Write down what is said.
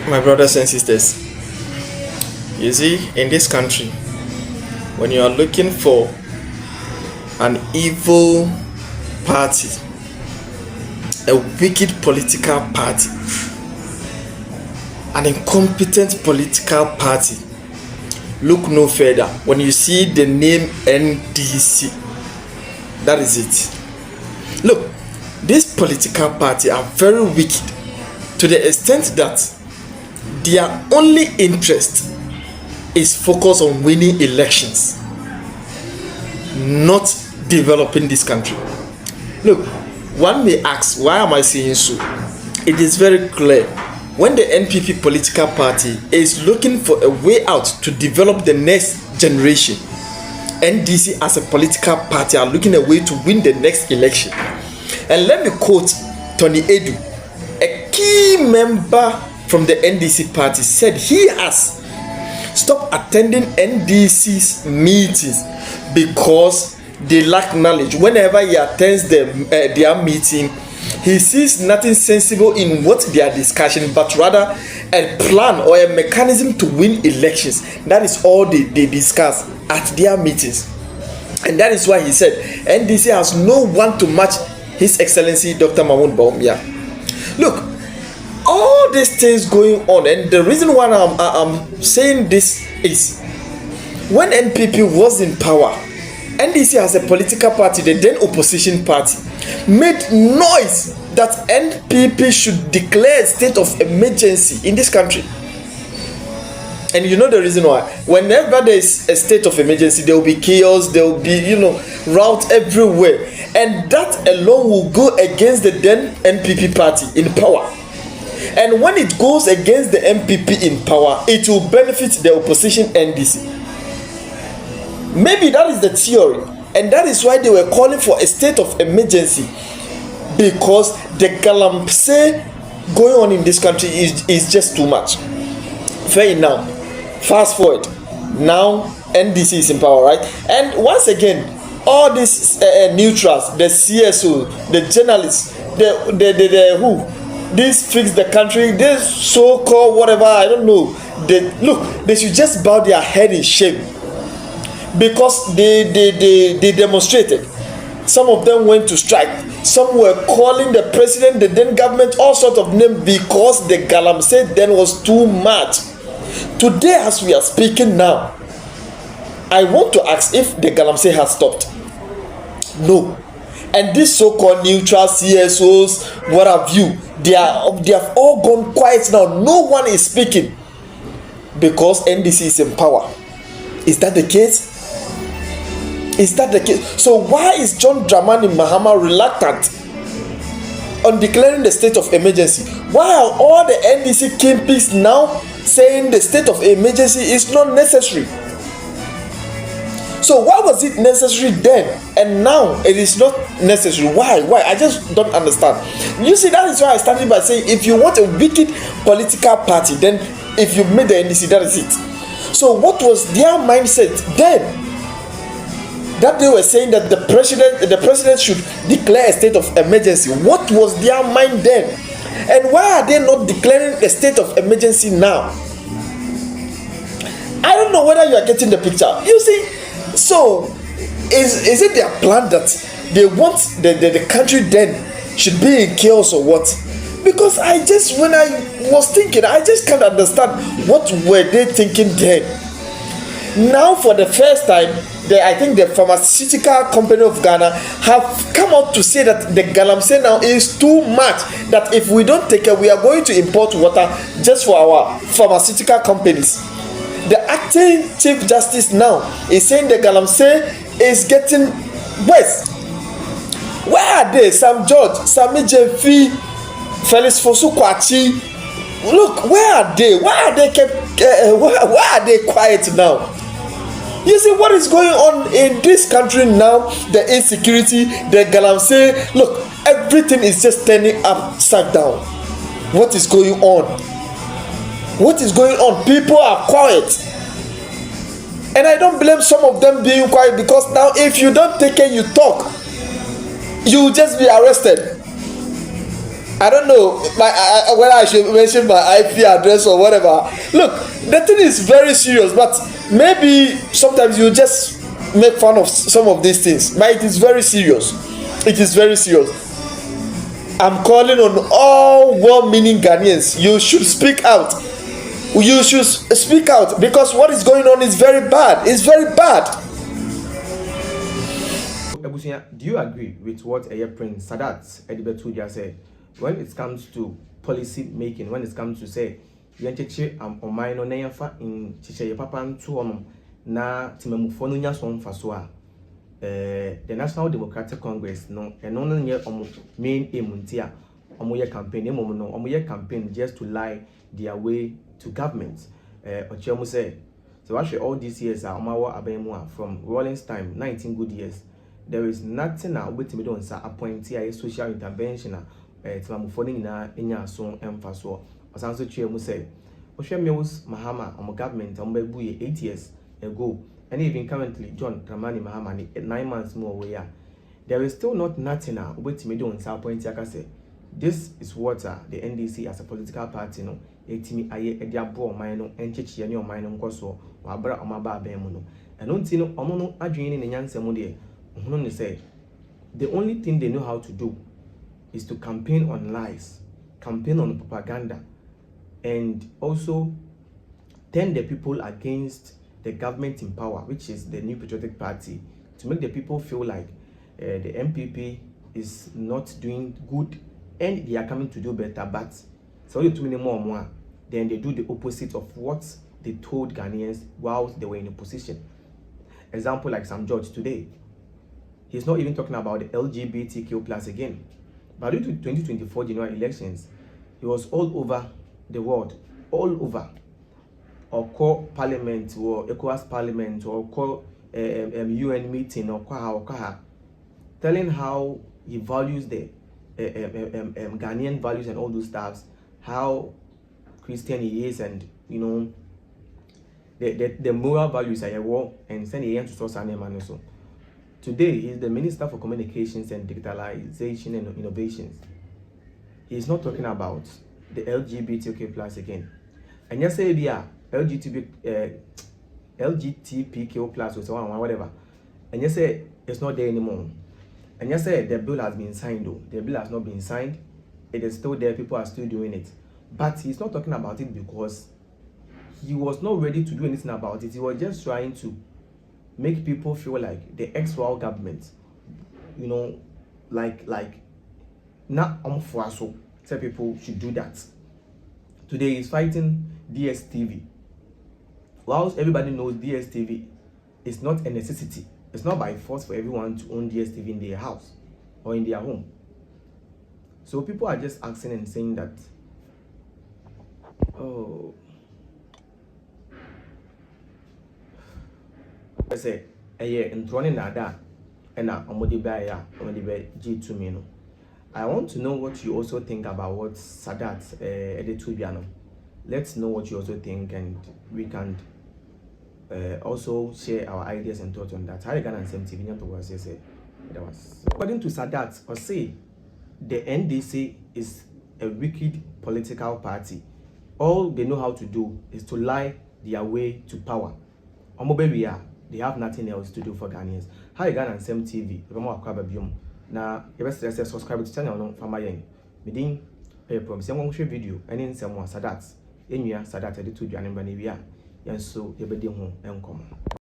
My brothers and sisters, you see, in this country, when you are looking for an evil party, a wicked political party, an incompetent political party, look no further. When you see the name NDC, that is it. Look, this political party are very wicked to the extent that their only interest is focused on winning elections, not developing this country. Look, one may ask, why am I saying so? It is very clear. When the NPP political party is looking for a way out to develop the next generation, NDC as a political party are looking a way to win the next election. And let me quote Tony Edu, a key member from the NDC party, said he has stopped attending NDC's meetings because they lack knowledge. Whenever he attends their meeting, he sees nothing sensible in what they are discussing, but rather a plan or a mechanism to win elections. That is all they discuss at their meetings. And that is why he said NDC has no one to match His Excellency Dr. Mahmoud Bawumia. Look, all these things going on, and the reason why I'm saying this is when NPP was in power, NDC as a political party, the then opposition party, made noise that NPP should declare a state of emergency in this country. And you know the reason why. Whenever there is a state of emergency, there will be chaos, there will be, rout everywhere. And that alone will go against the then NPP party in power. And when it goes against the NPP in power, it will benefit the opposition NDC. Maybe that is the theory. And that is why they were calling for a state of emergency. Because the galamsey going on in this country is just too much. Fair enough. Fast forward. Now NDC is in power, right? And once again, all these neutrals, the CSO, the journalists, the who, this fix the country, this so-called whatever, I don't know. They should just bow their head in shame. Because they demonstrated. Some of them went to strike. Some were calling the president, the then government, all sorts of names because the galamsey then was too much. Today, as we are speaking now, I want to ask if the galamsey has stopped. No. And these so-called neutral CSOs, what have you, they have all gone quiet now. No one is speaking because NDC is in power. Is that the case? Is that the case? So why is John Dramani Mahama reluctant on declaring the state of emergency? Why are all the NDC kingpins now saying the state of emergency is not necessary? So why was it necessary then and now it is not necessary? Why? I just don't understand. You see, that is why I started by saying if you want a wicked political party, then if you made the NDC, that is it. So what was their mindset then? That they were saying that the president should declare a state of emergency. What was their mind then? And why are they not declaring a state of emergency now? I don't know whether you are getting the picture. You see, so is it their plan that they want the country then should be in chaos or what? Because when I was thinking, I just can't understand what were they thinking then. Now for the first time, I think the pharmaceutical company of Ghana have come out to say that the galamsey now is too much, that if we don't take care, we are going to import water just for our pharmaceutical companies. The acting chief justice now is saying the galamsey is getting worse. Where are they? Sam George, Sami Jefi, Felix Fosu-Kwachi. Look, where are they? Why are they quiet now? You see what is going on in this country now? The insecurity, the galamsey. Look, everything is just turning upside down. What is going on? What is going on? People are quiet. And I don't blame some of them being quiet, because now if you don't take care, you talk, you will just be arrested. I don't know whether I should mention my IP address or whatever. Look, the thing is very serious, but maybe sometimes you just make fun of some of these things, but it is very serious. It is very serious. I'm calling on all well-meaning Ghanaians. You should speak out. You should speak out, because what is going on is very bad. It's very bad. Do you agree with what Prince Sadat Edibetudia said when it comes to policy making, when it comes to say yancheche on mine on in chiche papa to on na timemufo no nya so mfaso a the National Democratic Congress no eno no nye main aim ntia omoye campaign emo no omoye campaign just to lie their way to government. Ochemu say so actually all these years are omawo abemu from Rawlings time 19 good years. There is nothing that we to do appointee a social intervention timamufo ni na enya so emfaso osanso twemu say Oshemewus Mahama government bebu 8 years ago, and even currently John Dramani Mahama 9 months more away. There is still not nothing now wait me do appointee say this is what the NDC as a political party no etimi aye ediabo oman no encheche ne oman no nkoso wabra omaba abemu no eno nti no omo no adwene ne nyansem de they say the only thing they know how to do is to campaign on lies, campaign on propaganda, and also turn the people against the government in power, which is the New Patriotic Party, to make the people feel like the MPP is not doing good and they are coming to do better. But so you too many more, then they do the opposite of what they told Ghanaians while they were in a position. Example like Sam George today. He's not even talking about the LGBTQ plus again. But due to 2024 general elections, he was all over the world, all over. Or call parliament, or ECOWAS parliament, or call UN meeting, or telling how he values the Ghanaian values and all those stuffs, how Christian he is, and you know the moral values are war, and send him to source and also. Today, he is the Minister for Communications and Digitalization and Innovations. He is not talking about the LGBTQ plus again. And you say, yeah, LGBTQ plus or so on, whatever. And you say it's not there anymore. And you say the bill has been signed, though. The bill has not been signed. It is still there. People are still doing it. But he's not talking about it because he was not ready to do anything about it. He was just trying to make people feel like the ex-royal government, you know, like not for so say people should do that. Today he's fighting DSTV. Whilst everybody knows DSTV is not a necessity. It's not by force for everyone to own DSTV in their house or in their home. So people are just asking and saying that, oh, I say, and running that, and G2 me. I want to know what you also think about what Sadat Edibetudia. Let's know what you also think, and we can also share our ideas and thoughts on that. According to Sadat, or say the NDC is a wicked political party. All they know how to do is to lie their way to power. They have nothing else to do for Ghanaians. Hi Ghana and Sem TV. Now, you best subscribe to the channel for my end. Meaning, I promise you video and in some Sadat. Sadat Edibetudia and Banivia. And so, you be home and come.